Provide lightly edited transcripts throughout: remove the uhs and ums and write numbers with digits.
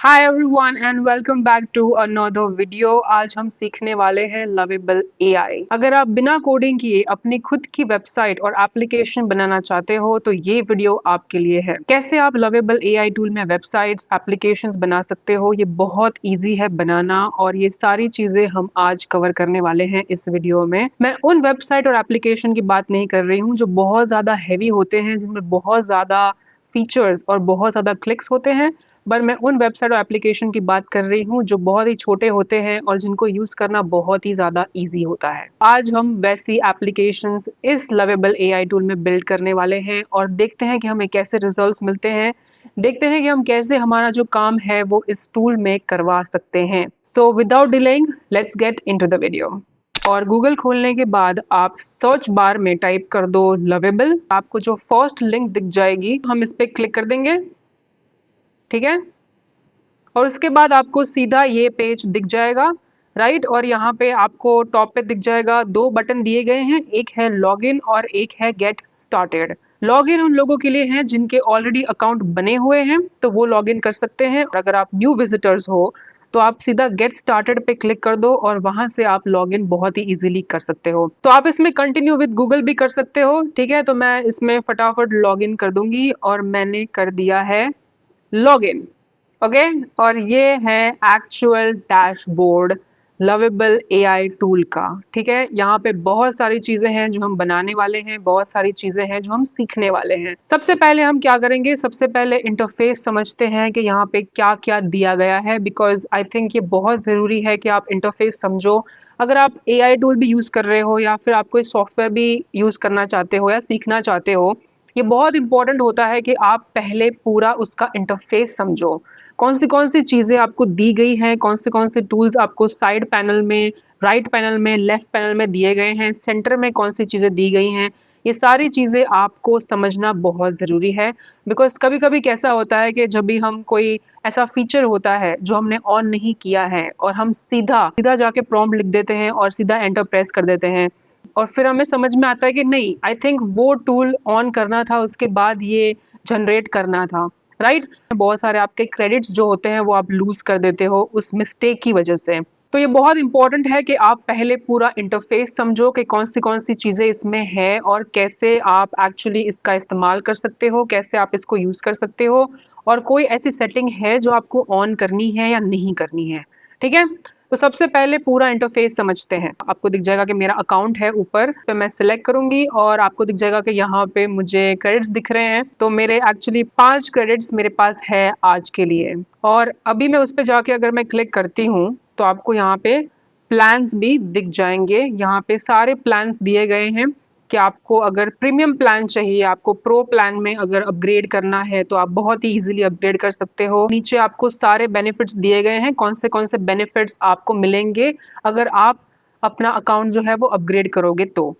Hi everyone and welcome back to another video. आज हम सीखने वाले हैं लवेबल एआई। अगर आप बिना कोडिंग किए अपनी खुद की वेबसाइट और एप्लीकेशन बनाना चाहते हो तो ये वीडियो आपके लिए है। कैसे आप लवेबल एआई टूल में वेबसाइट्स एप्लीकेशंस बना सकते हो, ये बहुत इजी है बनाना और ये सारी चीजें हम आज कवर करने वाले हैं इस वीडियो में। मैं उन वेबसाइट और एप्लीकेशन की बात नहीं कर रही हूँ जो बहुत ज्यादा हैवी होते हैं, जिसमें बहुत ज्यादा फीचर्स और बहुत ज्यादा क्लिक्स होते हैं, पर मैं उन वेबसाइट और एप्लीकेशन की बात कर रही हूँ जो बहुत ही छोटे होते हैं और जिनको यूज करना बहुत ही ज्यादा इजी होता है। आज हम वैसी एप्लीकेशंस इस लवेबल एआई टूल में बिल्ड करने वाले हैं और देखते हैं कि हमें कैसे रिजल्ट्स मिलते हैं। देखते हैं कि हम कैसे हमारा जो काम है वो इस टूल में करवा सकते हैं। So without delaying let's get into the video. और गूगल खोलने के बाद आप सर्च बार में टाइप कर दो लवेबल। आपको जो फर्स्ट लिंक दिख जाएगी हम इस पे क्लिक कर देंगे, ठीक है। और उसके बाद आपको सीधा ये पेज दिख जाएगा, राइट। और यहाँ पे आपको टॉप पे दिख जाएगा, दो बटन दिए गए हैं, एक है लॉगिन और एक है गेट स्टार्टेड। लॉगिन उन लोगों के लिए है जिनके ऑलरेडी अकाउंट बने हुए हैं, तो वो लॉगिन कर सकते हैं। और अगर आप न्यू विजिटर्स हो तो आप सीधा गेट स्टार्टेड पे क्लिक कर दो और वहां से आप लॉगिन बहुत ही इजीली कर सकते हो। तो आप इसमें कंटिन्यू विद गूगल भी कर सकते हो, ठीक है। तो मैं इसमें फटाफट लॉगिन कर दूंगी और मैंने कर दिया है लॉगिन, ओके। और ये है actual dashboard lovable AI tool का, ठीक है। यहाँ पे बहुत सारी चीजें हैं जो हम बनाने वाले हैं, बहुत सारी चीजें हैं जो हम सीखने वाले हैं। सबसे पहले हम क्या करेंगे, सबसे पहले इंटरफेस समझते हैं कि यहाँ पे क्या क्या दिया गया है, बिकॉज आई थिंक ये बहुत जरूरी है कि आप इंटरफेस समझो। अगर आप एआई टूल भी यूज कर रहे हो या फिर आप कोई सॉफ्टवेयर भी यूज करना चाहते हो या सीखना चाहते हो, ये बहुत इंपॉर्टेंट होता है कि आप पहले पूरा उसका इंटरफेस समझो। कौन सी चीज़ें आपको दी गई हैं, कौन से टूल्स आपको साइड पैनल में, राइट पैनल में, लेफ्ट पैनल में दिए गए हैं, सेंटर में कौन सी चीज़ें दी गई हैं, ये सारी चीज़ें आपको समझना बहुत ज़रूरी है। बिकॉज कभी कभी कैसा होता है कि जब भी हम कोई ऐसा फीचर होता है जो हमने ऑन नहीं किया है और हम सीधा सीधा जाके प्रॉम्प्ट लिख देते हैं और सीधा एंटर प्रेस कर देते हैं, और फिर हमें समझ में आता है कि नहीं, आई थिंक वो टूल ऑन करना था, उसके बाद ये जनरेट करना था, राइट। बहुत सारे आपके क्रेडिट्स जो होते हैं वो आप लूज कर देते हो उस मिस्टेक की वजह से। तो ये बहुत इंपॉर्टेंट है कि आप पहले पूरा इंटरफेस समझो कि कौन सी चीज़ें इसमें है और कैसे आप एक्चुअली इसका इस्तेमाल कर सकते हो, कैसे आप इसको यूज़ कर सकते हो, और कोई ऐसी सेटिंग है जो आपको ऑन करनी है या नहीं करनी है, ठीक है। तो सबसे पहले पूरा इंटरफेस समझते हैं। आपको दिख जाएगा कि मेरा अकाउंट है, ऊपर पे मैं सिलेक्ट करूंगी और आपको दिख जाएगा कि यहाँ पे मुझे क्रेडिट्स दिख रहे हैं। तो मेरे एक्चुअली 5 क्रेडिट्स मेरे पास है आज के लिए। और अभी मैं उस पर जाके अगर मैं क्लिक करती हूँ तो आपको यहाँ पे प्लान्स भी दिख जाएंगे। यहाँ पे सारे प्लान्स दिए गए हैं कि आपको अगर प्रीमियम प्लान चाहिए, आपको प्रो प्लान में अगर अपग्रेड करना है तो आप बहुत ही इजीली अपग्रेड कर सकते हो। नीचे आपको सारे बेनिफिट्स दिए गए हैं, कौन से बेनिफिट्स आपको मिलेंगे अगर आप अपना अकाउंट जो है वो अपग्रेड करोगे। तो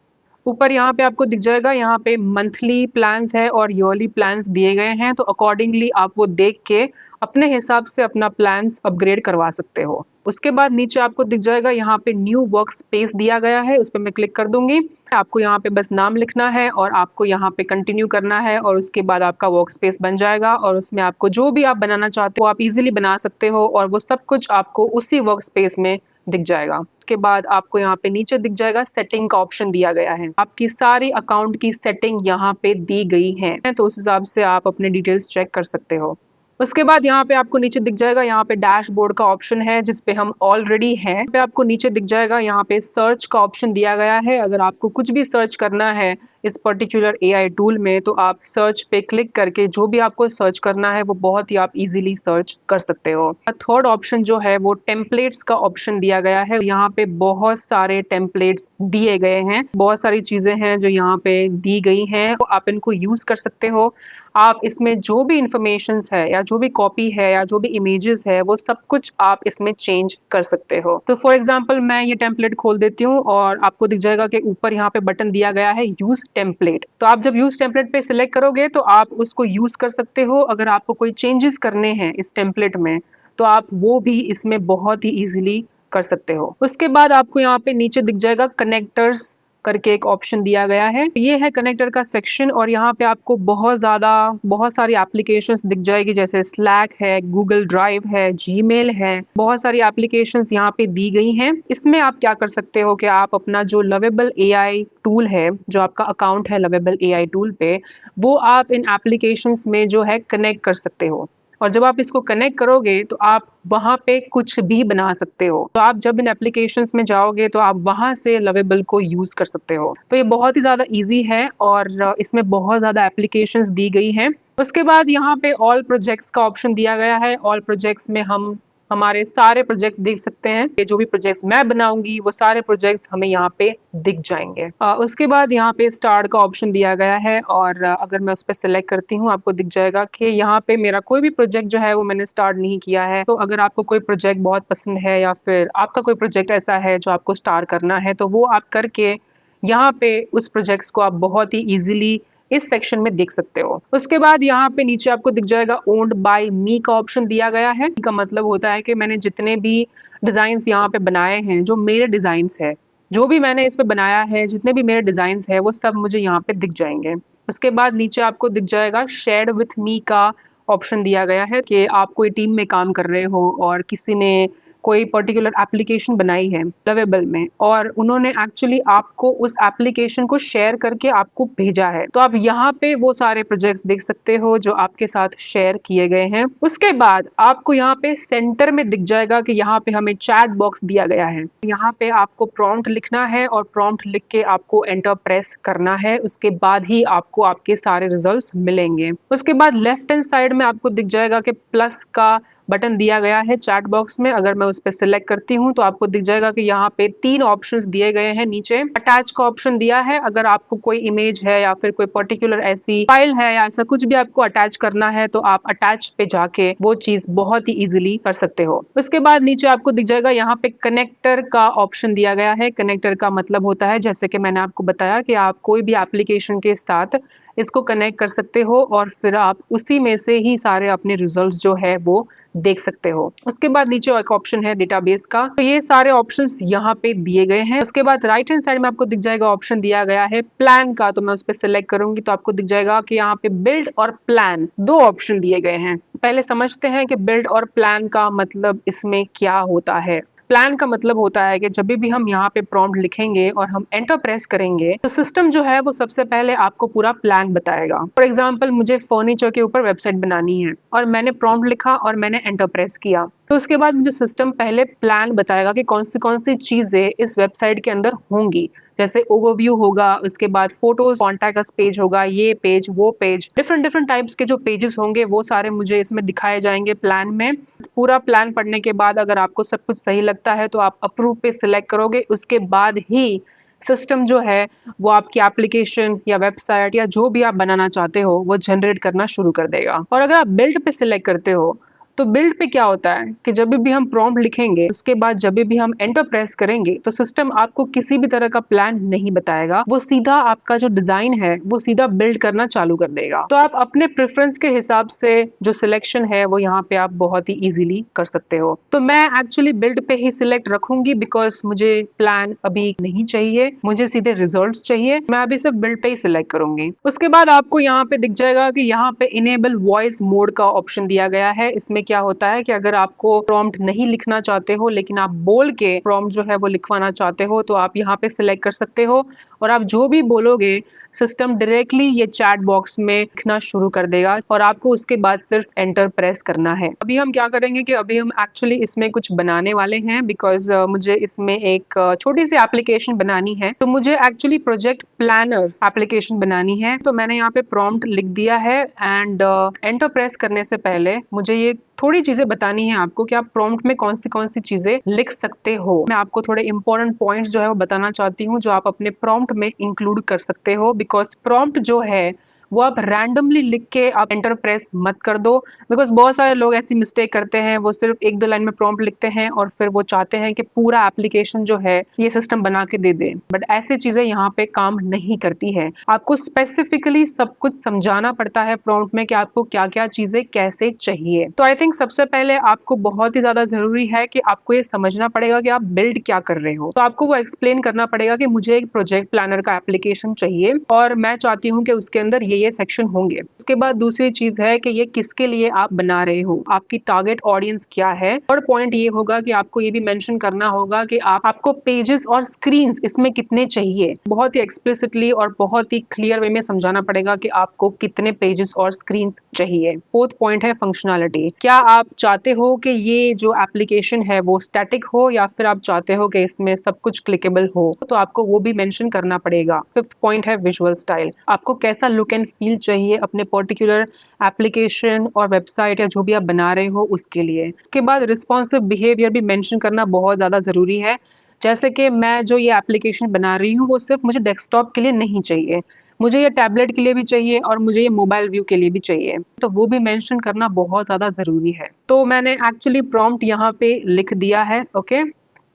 ऊपर यहाँ पे आपको दिख जाएगा, यहाँ पे मंथली प्लान्स है और ईयरली प्लान्स दिए गए हैं, तो अकॉर्डिंगली आप वो देख के अपने हिसाब से अपना प्लान्स अपग्रेड करवा सकते हो। उसके बाद नीचे आपको दिख जाएगा, यहाँ पे न्यू वर्क स्पेस दिया गया है, उस पर मैं क्लिक कर दूंगी। आपको यहाँ पे बस नाम लिखना है और आपको यहाँ पे कंटिन्यू करना है और उसके बाद आपका वर्क स्पेस बन जाएगा और उसमें आपको जो भी आप बनाना चाहते हो आप इजीली बना सकते हो और वो सब कुछ आपको उसी वर्क स्पेस में दिख जाएगा। उसके बाद आपको यहाँ पे नीचे दिख जाएगा सेटिंग का ऑप्शन दिया गया है, आपकी सारी अकाउंट की सेटिंग यहाँ पे दी गई है, तो उस हिसाब से आप अपने डिटेल्स चेक कर सकते हो। उसके बाद यहाँ पे आपको नीचे दिख जाएगा, यहाँ पे डैशबोर्ड का ऑप्शन है जिसपे हम ऑलरेडी हैं। पे आपको नीचे दिख जाएगा, यहाँ पे सर्च का ऑप्शन दिया गया है। अगर आपको कुछ भी सर्च करना है इस पर्टिकुलर एआई टूल में तो आप सर्च पे क्लिक करके जो भी आपको सर्च करना है वो बहुत ही आप इजीली सर्च कर सकते हो। थर्ड ऑप्शन जो है वो टेम्पलेट्स का ऑप्शन दिया गया है। यहाँ पे बहुत सारे टेम्पलेट्स दिए गए हैं, बहुत सारी चीजें हैं जो यहाँ पे दी गई हैं, तो आप इनको यूज कर सकते हो। आप इसमें जो भी इंफॉर्मेशन है या जो भी कॉपी है या जो भी इमेजेस है वो सब कुछ आप इसमें चेंज कर सकते हो। तो फॉर एग्जांपल मैं ये टेम्पलेट खोल देती हूँ और आपको दिख जाएगा कि ऊपर यहाँ पे बटन दिया गया है यूज टेम्पलेट। तो आप जब यूज टेम्पलेट पे सिलेक्ट करोगे तो आप उसको यूज कर सकते हो। अगर आपको कोई चेंजेस करने हैं इस टेम्पलेट में तो आप वो भी इसमें बहुत ही ईजिली कर सकते हो। उसके बाद आपको यहाँ पे नीचे दिख जाएगा कनेक्टर्स करके एक ऑप्शन दिया गया है। ये है कनेक्टर का सेक्शन और यहाँ पे आपको बहुत सारी एप्लीकेशंस दिख जाएगी, जैसे स्लैक है, गूगल ड्राइव है, जीमेल है, बहुत सारी एप्लीकेशंस यहाँ पे दी गई हैं। इसमें आप क्या कर सकते हो कि आप अपना जो लवेबल एआई टूल है, जो आपका अकाउंट है लवेबल एआई टूल पे, वो आप इन एप्लीकेशंस में जो है कनेक्ट कर सकते हो। और जब आप इसको कनेक्ट करोगे तो आप वहाँ पे कुछ भी बना सकते हो। तो आप जब इन एप्लीकेशंस में जाओगे तो आप वहाँ से लवेबल को यूज़ कर सकते हो। तो ये बहुत ही ज़्यादा ईजी है और इसमें बहुत ज़्यादा एप्लीकेशंस दी गई हैं। उसके बाद यहाँ पे ऑल प्रोजेक्ट्स का ऑप्शन दिया गया है। ऑल प्रोजेक्ट्स में हम हमारे सारे प्रोजेक्ट्स देख सकते हैं। ये जो भी प्रोजेक्ट्स मैं बनाऊंगी वो सारे प्रोजेक्ट्स हमें यहाँ पे दिख जाएंगे। उसके बाद यहाँ पे स्टार्ट का ऑप्शन दिया गया है और अगर मैं उस पर सिलेक्ट करती हूँ आपको दिख जाएगा कि यहाँ पे मेरा कोई भी प्रोजेक्ट जो है वो मैंने स्टार्ट नहीं किया है। तो अगर आपको कोई प्रोजेक्ट बहुत पसंद है या फिर आपका कोई प्रोजेक्ट ऐसा है जो आपको स्टार्ट करना है तो वो आप करके यहाँ पे उस प्रोजेक्ट्स को आप बहुत ही ईजिली इस सेक्शन में देख सकते हो। उसके बाद यहाँ पे नीचे आपको दिख जाएगा ओन्ड बाय मी का ऑप्शन दिया गया है। का मतलब होता है कि मैंने जितने भी डिजाइन्स यहाँ पे बनाए हैं, जो मेरे डिजाइन्स है, जो भी मैंने इस पे बनाया है, जितने भी मेरे डिजाइन्स है वो सब मुझे यहाँ पे दिख जाएंगे। उसके बाद नीचे आपको दिख जाएगा शेयर विथ मी का ऑप्शन दिया गया है कि आप कोई टीम में काम कर रहे हो और किसी ने कोई पर्टिकुलर एप्लीकेशन बनाई है लवेबल में और उन्होंने एक्चुअली आपको उस एप्लीकेशन को शेयर करके आपको भेजा है, तो आप यहाँ पे वो सारे प्रोजेक्ट्स देख सकते हो जो आपके साथ शेयर किए गए हैं। उसके बाद आपको यहाँ पे सेंटर में दिख जाएगा कि यहाँ पे हमें चैट बॉक्स दिया गया है। यहाँ पे आपको प्रॉम्प्ट लिखना है और प्रॉम्प्ट लिख के आपको एंटर प्रेस करना है। उसके बाद ही आपको आपके सारे रिजल्ट्स मिलेंगे। उसके बाद लेफ्ट हैंड साइड में आपको दिख जाएगा कि प्लस का बटन दिया गया है चैट बॉक्स में। अगर मैं उस पर सिलेक्ट करती हूँ तो आपको दिख जाएगा कि यहाँ पे 3 ऑप्शंस दिए गए हैं। नीचे अटैच का ऑप्शन दिया है। अगर आपको कोई इमेज है या फिर कोई पर्टिकुलर ऐसी फाइल है या ऐसा कुछ भी आपको अटैच करना है तो आप अटैच पे जाके वो चीज बहुत ही इजीली कर सकते हो। उसके बाद नीचे आपको दिख जाएगा यहाँ पे कनेक्टर का ऑप्शन दिया गया है। कनेक्टर का मतलब होता है, जैसे कि मैंने आपको बताया, कि आप कोई भी एप्लीकेशन के साथ इसको कनेक्ट कर सकते हो और फिर आप उसी में से ही सारे अपने रिजल्ट्स जो है वो देख सकते हो। उसके बाद नीचे एक ऑप्शन है डेटाबेस का, तो ये सारे ऑप्शंस यहाँ पे दिए गए हैं। उसके बाद राइट हैंड साइड में आपको दिख जाएगा ऑप्शन दिया गया है प्लान का, तो मैं उस पर सिलेक्ट करूंगी तो आपको दिख जाएगा कि यहाँ पे बिल्ड और प्लान 2 ऑप्शन दिए गए हैं। पहले समझते हैं कि बिल्ड और प्लान का मतलब इसमें क्या होता है। प्लान का मतलब होता है कि जब भी हम यहाँ पे प्रॉम्प्ट लिखेंगे और हम एंटर प्रेस करेंगे तो सिस्टम जो है वो सबसे पहले आपको पूरा प्लान बताएगा। फॉर एग्जांपल मुझे फर्नीचर के ऊपर वेबसाइट बनानी है और मैंने प्रॉम्प्ट लिखा और मैंने एंटर प्रेस किया, तो उसके बाद मुझे सिस्टम पहले प्लान बताएगा कि कौन सी चीजें इस वेबसाइट के अंदर होंगी। जैसे ओवरव्यू होगा, उसके बाद फोटोज, कॉन्टैक्ट अस पेज होगा, ये पेज, वो पेज, डिफरेंट टाइप्स के जो पेजेस होंगे वो सारे मुझे इसमें दिखाए जाएंगे प्लान में। पूरा प्लान पढ़ने के बाद अगर आपको सब कुछ सही लगता है तो आप अप्रूव पे सिलेक्ट करोगे। उसके बाद ही सिस्टम जो है वो आपकी एप्लीकेशन या वेबसाइट या जो भी आप बनाना चाहते हो वो जनरेट करना शुरू कर देगा। और अगर आप बिल्ड पे सिलेक्ट करते हो तो बिल्ड पे क्या होता है कि जब भी हम प्रॉम्प्ट लिखेंगे उसके बाद जब भी हम एंटर प्रेस करेंगे तो सिस्टम आपको किसी भी तरह का प्लान नहीं बताएगा, वो सीधा आपका जो डिजाइन है वो सीधा बिल्ड करना चालू कर देगा। तो आप अपने प्रेफरेंस के हिसाब से जो सिलेक्शन है वो यहाँ पे आप बहुत ही इजीली कर सकते हो। तो मैं एक्चुअली बिल्ड पे ही सिलेक्ट रखूंगी बिकॉज मुझे प्लान अभी नहीं चाहिए, मुझे सीधे रिजल्ट्स चाहिए। मैं अभी सिर्फ बिल्ड पे ही सिलेक्ट करूंगी। उसके बाद आपको यहाँ पे दिख जाएगा कि यहाँ पे इनेबल वॉइस मोड का ऑप्शन दिया गया है। इसमें क्या होता है कि अगर आपको प्रॉम्प्ट नहीं लिखना चाहते हो लेकिन आप बोल के प्रॉम्प्ट जो है वो लिखवाना चाहते हो तो आप यहाँ पे सिलेक्ट कर सकते हो और आप जो भी बोलोगे सिस्टम डायरेक्टली ये चैट बॉक्स में लिखना शुरू कर देगा और आपको उसके बाद सिर्फ एंटर प्रेस करना है। अभी हम क्या करेंगे कि अभी हम एक्चुअली इसमें कुछ बनाने वाले हैं बिकॉज मुझे इसमें एक छोटी सी एप्लीकेशन बनानी है। तो मुझे एक्चुअली प्रोजेक्ट प्लानर एप्लीकेशन बनानी है। तो मैंने यहाँ पे प्रॉम्प्ट लिख दिया है एंड एंटर प्रेस करने से पहले मुझे ये थोड़ी चीजें बतानी है आपको कि आप प्रॉम्प्ट में कौन सी चीजें लिख सकते हो। मैं आपको थोड़े इंपॉर्टेंट पॉइंट्स जो है वो बताना चाहती हूँ जो आप अपने प्रॉम्प्ट में इंक्लूड कर सकते हो बिकॉज प्रॉम्प्ट जो है वो आप रैंडमली लिख के आप एंटर प्रेस मत कर दो, बिकॉज बहुत सारे लोग ऐसी मिस्टेक करते हैं, वो सिर्फ एक दो लाइन में प्रॉम्प्ट लिखते हैं और फिर वो चाहते हैं कि पूरा एप्लीकेशन जो है ये सिस्टम बना के दे दे, बट ऐसी चीजें यहाँ पे काम नहीं करती है। आपको स्पेसिफिकली सब कुछ समझाना पड़ता है प्रॉम्प्ट में कि आपको क्या क्या चीजें कैसे चाहिए। तो आई थिंक सबसे पहले आपको बहुत ही ज्यादा जरूरी है कि आपको ये समझना पड़ेगा कि आप बिल्ड क्या कर रहे हो। तो आपको वो एक्सप्लेन करना पड़ेगा कि मुझे एक प्रोजेक्ट प्लानर का एप्लीकेशन चाहिए और मैं चाहती हूँ कि उसके अंदर ये सेक्शन होंगे। उसके बाद दूसरी चीज है कि ये किसके लिए आप बना रहे हो, आपकी टारगेट ऑडियंस क्या है। और पॉइंट ये होगा कि आपको ये भी मेंशन करना होगा कि आपको पेजेस और स्क्रीन इसमें कितने चाहिए। बहुत ही एक्सप्लिसिटली और बहुत ही क्लियर वे में समझाना पड़ेगा कि आपको कितने पेजेस और स्क्रीन चाहिए। फोर्थ पॉइंट है फंक्शनैलिटी। क्या आप चाहते हो कि ये जो एप्लीकेशन है वो स्टैटिक हो या फिर आप चाहते हो कि इसमें सब कुछ क्लिकेबल हो, तो आपको वो भी मेंशन करना पड़ेगा। फिफ्थ पॉइंट है विजुअल स्टाइल। आपको कैसा लुक एंड फील चाहिए अपने पर्टिकुलर एप्लीकेशन और वेबसाइट या जो भी आप बना रहे हो उसके लिए। उसके बाद रिस्पॉन्सिव बिहेवियर भी मेंशन करना बहुत ज़्यादा ज़रूरी है। जैसे कि मैं जो ये एप्लीकेशन बना रही हूँ वो सिर्फ मुझे डेस्कटॉप के लिए नहीं चाहिए, मुझे ये टैबलेट के लिए भी चाहिए और मुझे ये मोबाइल व्यू के लिए भी चाहिए, तो वो भी मेंशन करना बहुत ज़्यादा ज़रूरी है। तो मैंने एक्चुअली प्रॉम्प्ट यहाँ पे लिख दिया है। ओके,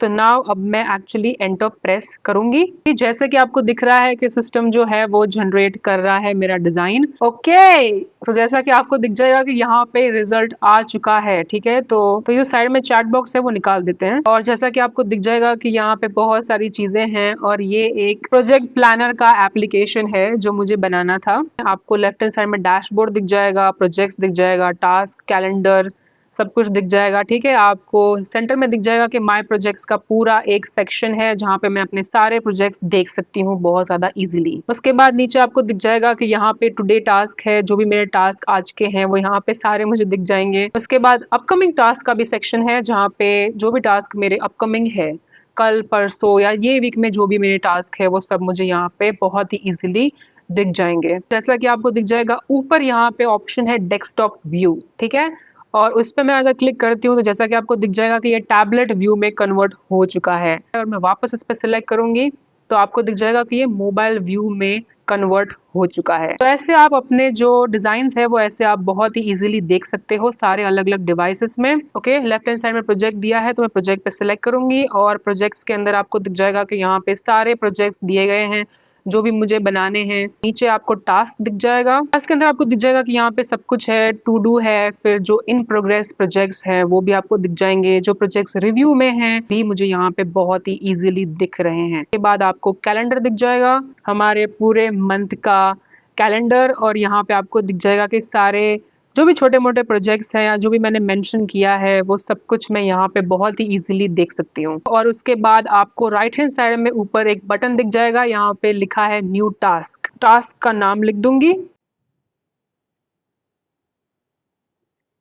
तो नाउ अब मैं एक्चुअली एंटर प्रेस करूंगी। जैसे कि आपको दिख रहा है कि सिस्टम जो है वो जनरेट कर रहा है मेरा डिजाइन। ओके, तो जैसा कि आपको दिख जाएगा कि यहाँ पे रिजल्ट आ चुका है। ठीक है, तो ये साइड में चैट बॉक्स है वो निकाल देते हैं। और जैसा कि आपको दिख जाएगा कि यहाँ पे बहुत सारी चीजें हैं और ये एक प्रोजेक्ट प्लानर का एप्लीकेशन है जो मुझे बनाना था। आपको लेफ्ट हैंड साइड में डैशबोर्ड दिख जाएगा, प्रोजेक्ट्स दिख जाएगा, टास्क, कैलेंडर, सब कुछ दिख जाएगा। ठीक है, आपको सेंटर में दिख जाएगा कि माय प्रोजेक्ट्स का पूरा एक सेक्शन है जहाँ पे मैं अपने सारे प्रोजेक्ट्स देख सकती हूँ बहुत ज़्यादा इजीली। उसके बाद नीचे आपको दिख जाएगा कि यहाँ पे टुडे टास्क है, जो भी मेरे टास्क आज के हैं वो यहाँ पे सारे मुझे दिख जाएंगे। उसके बाद अपकमिंग टास्क का भी सेक्शन है जहाँ पे जो भी टास्क मेरे अपकमिंग है, कल परसों या ये वीक में जो भी मेरे टास्क है वो सब मुझे यहाँ पे बहुत ही ईजिली दिख जाएंगे। जैसा कि आपको दिख जाएगा ऊपर यहाँ पे ऑप्शन है डेस्कटॉप व्यू। ठीक है, और उस पर मैं अगर क्लिक करती हूँ तो जैसा कि आपको दिख जाएगा कि ये टैबलेट व्यू में कन्वर्ट हो चुका है। और मैं वापस इस पर सिलेक्ट करूंगी तो आपको दिख जाएगा कि ये मोबाइल व्यू में कन्वर्ट हो चुका है। तो ऐसे आप अपने जो डिजाइन्स है वो ऐसे आप बहुत ही इजीली देख सकते हो सारे अलग अलग डिवाइसेस में। ओके, लेफ्ट हैंड साइड में प्रोजेक्ट दिया है तो मैं प्रोजेक्ट पे सिलेक्ट करूंगी और प्रोजेक्ट्स के अंदर आपको दिख जाएगा कि यहाँ पे सारे प्रोजेक्ट्स दिए गए हैं जो भी मुझे बनाने हैं। नीचे आपको टास्क दिख जाएगा, टास्क के अंदर आपको दिख जाएगा कि यहाँ पे सब कुछ है, टू डू है, फिर जो इन प्रोग्रेस प्रोजेक्ट्स हैं वो भी आपको दिख जाएंगे, जो प्रोजेक्ट्स रिव्यू में हैं भी मुझे यहाँ पे बहुत ही इजीली दिख रहे हैं। उसके बाद आपको कैलेंडर दिख जाएगा, हमारे पूरे मंथ का कैलेंडर, और यहाँ पे आपको दिख जाएगा कि सारे जो भी छोटे मोटे प्रोजेक्ट्स हैं या जो भी मैंने मेंशन किया है वो सब कुछ मैं यहाँ पे बहुत ही इजीली देख सकती हूँ। और उसके बाद आपको राइट हैंड साइड में ऊपर एक बटन दिख जाएगा, यहाँ पे लिखा है न्यू टास्क। टास्क का नाम लिख दूंगी।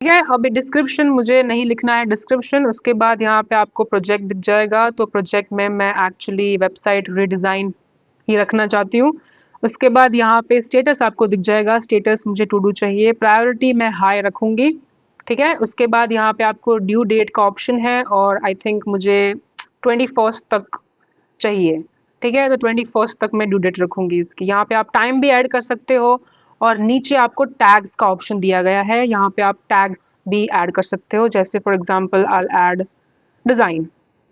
ठीक है, अभी डिस्क्रिप्शन मुझे नहीं लिखना है डिस्क्रिप्शन। उसके बाद यहाँ पे आपको प्रोजेक्ट दिख जाएगा, तो प्रोजेक्ट में मैं एक्चुअली वेबसाइट रीडिज़ाइन ही रखना चाहती हूँ। उसके बाद यहाँ पे स्टेटस आपको दिख जाएगा, स्टेटस मुझे टू डू चाहिए, प्रायोरिटी मैं हाई रखूँगी। ठीक है, उसके बाद यहाँ पे आपको ड्यू डेट का ऑप्शन है और आई थिंक मुझे 21 तक चाहिए। ठीक है, तो 21 तक मैं ड्यू डेट रखूँगी इसकी। यहाँ पे आप टाइम भी ऐड कर सकते हो और नीचे आपको टैग्स का ऑप्शन दिया गया है, यहाँ पे आप टैग्स भी ऐड कर सकते हो। जैसे for example I add design.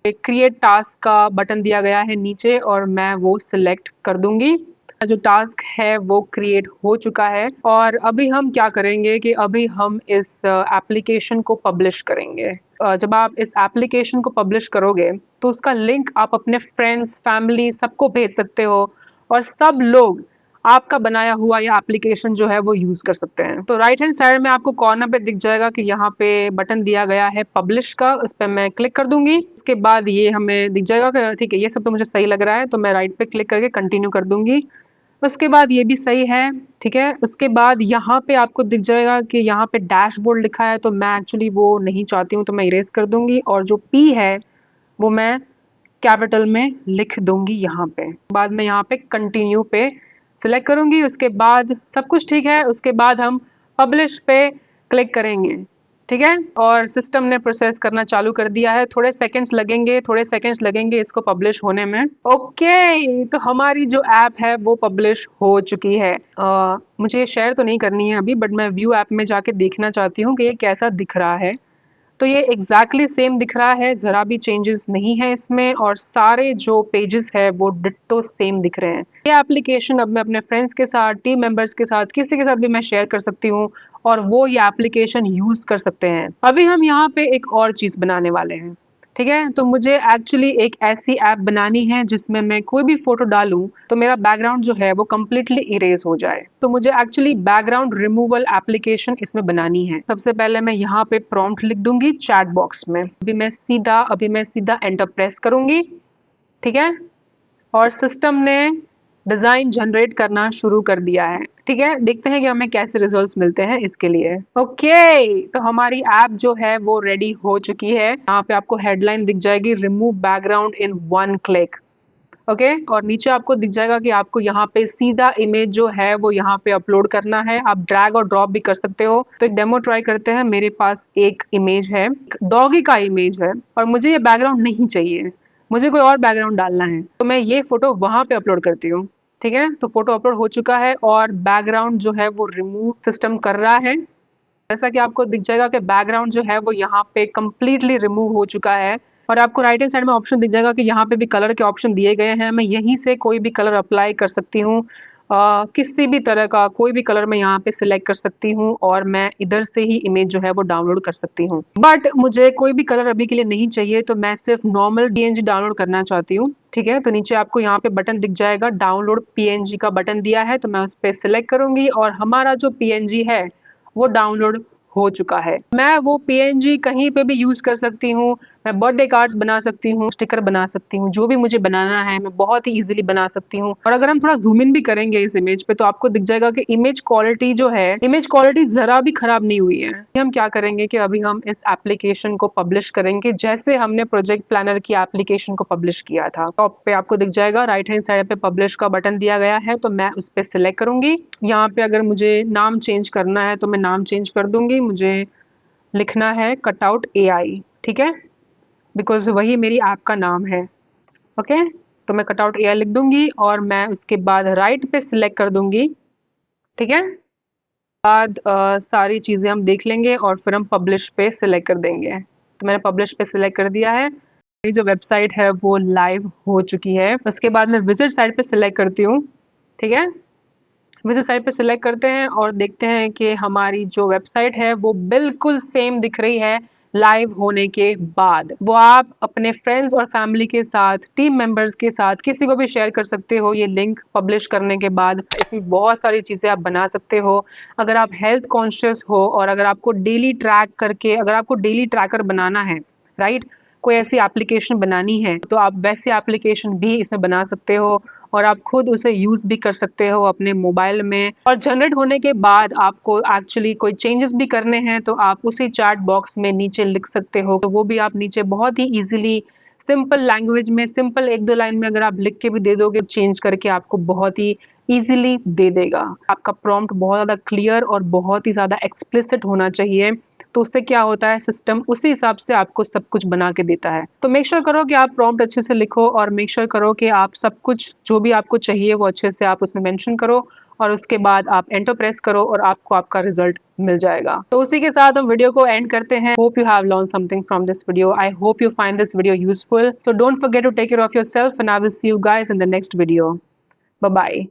Create task का बटन दिया गया है नीचे और मैं वो सिलेक्ट कर दूंगी। जो टास्क है वो क्रिएट हो चुका है और अभी हम क्या करेंगे कि अभी हम इस एप्लीकेशन को पब्लिश करेंगे। जब आप इस एप्लीकेशन को पब्लिश करोगे तो उसका लिंक आप अपने फ्रेंड्स, फैमिली सबको भेज सकते हो और सब लोग आपका बनाया हुआ ये एप्लीकेशन जो है वो यूज़ कर सकते हैं। तो राइट हैंड साइड में आपको कॉर्नर पे दिख जाएगा कि यहाँ पे बटन दिया गया है पब्लिश का, उस पर मैं क्लिक कर दूंगी। उसके बाद ये हमें दिख जाएगा कि ठीक है ये सब तो मुझे सही लग रहा है, तो मैं राइट पे क्लिक करके कंटिन्यू कर दूंगी। उसके बाद ये भी सही है। ठीक है, उसके बाद यहाँ पे आपको दिख जाएगा कि यहाँ पे डैशबोर्ड लिखा है, तो मैं एक्चुअली वो नहीं चाहती हूँ, तो मैं इरेज कर दूंगी और जो पी है वो मैं कैपिटल में लिख दूंगी यहाँ पे। बाद में यहाँ पे कंटिन्यू पे सिलेक्ट करूंगी। उसके बाद सब कुछ ठीक है, उसके बाद हम पब्लिश पे क्लिक करेंगे। ठीक है, और सिस्टम ने प्रोसेस करना चालू कर दिया है। थोड़े सेकंड्स लगेंगे इसको पब्लिश होने में। ओके, तो हमारी जो ऐप है वो पब्लिश हो चुकी है। मुझे ये शेयर तो नहीं करनी है अभी, बट मैं व्यू ऐप में जाके देखना चाहती हूँ कि ये कैसा दिख रहा है। तो ये एग्जैक्टली सेम दिख रहा है, ज़रा भी चेंजेस नहीं है इसमें, और सारे जो पेजेस है वो डिट्टो सेम दिख रहे हैं। ये एप्लीकेशन अब मैं अपने फ्रेंड्स के साथ, टीम मेंबर्स के साथ, किसी के साथ भी मैं शेयर कर सकती हूँ और वो ये एप्लीकेशन यूज़ कर सकते हैं। अभी हम यहाँ पे एक और चीज़ बनाने वाले हैं, ठीक है। तो मुझे एक्चुअली एक ऐसी ऐप बनानी है जिसमें मैं कोई भी फोटो डालूं तो मेरा बैकग्राउंड जो है वो कम्प्लीटली इरेज हो जाए। तो मुझे एक्चुअली बैकग्राउंड रिमूवल एप्लीकेशन इसमें बनानी है। सबसे पहले मैं यहाँ पे प्रॉम्प्ट लिख दूंगी चैट बॉक्स में। अभी मैं सीधा एंटर प्रेस करूंगी, ठीक है, और सिस्टम ने डिज़ाइन जनरेट करना शुरू कर दिया है। ठीक है, देखते हैं कि हमें कैसे रिजल्ट्स मिलते हैं इसके लिए। ओके, तो हमारी ऐप जो है वो रेडी हो चुकी है। यहाँ पे आपको हेडलाइन दिख जाएगी, रिमूव बैकग्राउंड इन 1 क्लिक। ओके, और नीचे आपको दिख जाएगा कि आपको यहाँ पे सीधा इमेज जो है वो यहाँ पे अपलोड करना है। आप ड्रैग और ड्रॉप भी कर सकते हो। तो एक डेमो ट्राई करते हैं। मेरे पास एक इमेज है, डॉगी का इमेज है, और मुझे ये बैकग्राउंड नहीं चाहिए, मुझे कोई और बैकग्राउंड डालना है। तो मैं ये फोटो वहां पे अपलोड करती हूँ। ठीक है, तो फोटो अपलोड हो चुका है और बैकग्राउंड जो है वो रिमूव सिस्टम कर रहा है। जैसा कि आपको दिख जाएगा कि बैकग्राउंड जो है वो यहाँ पे कम्प्लीटली रिमूव हो चुका है, और आपको राइट हैंड साइड में ऑप्शन दिख जाएगा कि यहाँ पे भी कलर के ऑप्शन दिए गए हैं। मैं यहीं से कोई भी कलर अप्लाई कर सकती हूँ, किसी भी तरह का कोई भी कलर मैं यहाँ पे सिलेक्ट कर सकती हूँ, और मैं इधर से ही इमेज जो है वो डाउनलोड कर सकती हूँ। बट मुझे कोई भी कलर अभी के लिए नहीं चाहिए, तो मैं सिर्फ नॉर्मल PNG डाउनलोड करना चाहती हूँ। ठीक है, तो नीचे आपको यहाँ पे बटन दिख जाएगा, डाउनलोड PNG का बटन दिया है, तो मैं उस पर सिलेक्ट करूंगी और हमारा जो PNG है वो डाउनलोड हो चुका है। मैं वो PNG कहीं पे भी यूज कर सकती हूँ। मैं बर्थडे कार्ड्स बना सकती हूँ, स्टिकर बना सकती हूँ, जो भी मुझे बनाना है मैं बहुत ही इजीली बना सकती हूँ। और अगर हम थोड़ा जूम इन भी करेंगे इस इमेज पे, तो आपको दिख जाएगा कि इमेज क्वालिटी जो है, इमेज क्वालिटी जरा भी खराब नहीं हुई है। हम क्या करेंगे कि अभी हम इस एप्लीकेशन को पब्लिश करेंगे जैसे हमने प्रोजेक्ट प्लानर की एप्लीकेशन को पब्लिश किया था। टॉप पे आपको दिख जाएगा, राइट हैंड साइड पे पब्लिश का बटन दिया गया है, तो मैं उस पर सिलेक्ट करूंगी। यहाँ पे अगर मुझे नाम चेंज करना है तो मैं नाम चेंज कर दूंगी। मुझे लिखना है कटआउट AI, ठीक है, बिकॉज वही मेरी ऐप का नाम है। ओके, तो मैं कटआउट AI लिख दूंगी और मैं उसके बाद राइट पे सिलेक्ट कर दूंगी। ठीक है, बाद सारी चीज़ें हम देख लेंगे और फिर हम पब्लिश पे सिलेक्ट कर देंगे। तो मैंने पब्लिश पे सिलेक्ट कर दिया है। मेरी जो वेबसाइट है वो लाइव हो चुकी है। उसके बाद मैं विजिट साइट पे सिलेक्ट करती हूँ। ठीक है, विजिट साइट पे सिलेक्ट करते हैं और देखते हैं कि हमारी जो वेबसाइट है वो बिल्कुल सेम दिख रही है लाइव होने के बाद। वो आप अपने फ्रेंड्स और फैमिली के साथ, टीम मेंबर्स के साथ, किसी को भी शेयर कर सकते हो। ये लिंक पब्लिश करने के बाद इसमें बहुत सारी चीज़ें आप बना सकते हो। अगर आप हेल्थ कॉन्शियस हो और अगर आपको डेली ट्रैक करके, अगर आपको डेली ट्रैकर बनाना है, राइट, कोई ऐसी एप्लीकेशन बनानी है, तो आप वैसी एप्लीकेशन भी इसमें बना सकते हो और आप खुद उसे यूज़ भी कर सकते हो अपने मोबाइल में। और जनरेट होने के बाद आपको एक्चुअली कोई चेंजेस भी करने हैं तो आप उसी चैट बॉक्स में नीचे लिख सकते हो, तो वो भी आप नीचे बहुत ही ईजिली सिंपल लैंग्वेज में, सिंपल 1-2 लाइन में अगर आप लिख के भी दे दोगे, चेंज करके आपको बहुत ही ईजिली दे देगा। आपका प्रॉम्प्ट बहुत ज़्यादा क्लियर और बहुत ही ज़्यादा एक्सप्लिसिट होना चाहिए, तो उससे क्या होता है, सिस्टम उसी हिसाब से आपको सब कुछ बना के देता है। तो मेक श्योर करो कि आप प्रॉम्प्ट अच्छे से लिखो और मेक श्योर करो कि आप सब कुछ जो भी आपको चाहिए वो अच्छे से आप उसमें मेंशन करो, और उसके बाद आप एंटर प्रेस करो और आपको आपका रिजल्ट मिल जाएगा। तो उसी के साथ हम वीडियो को एंड करते हैं। Hope you have learn something from this video. I hope you find this video useful. So don't forget to take care of yourself and I will see you guys in the next video. Bye bye.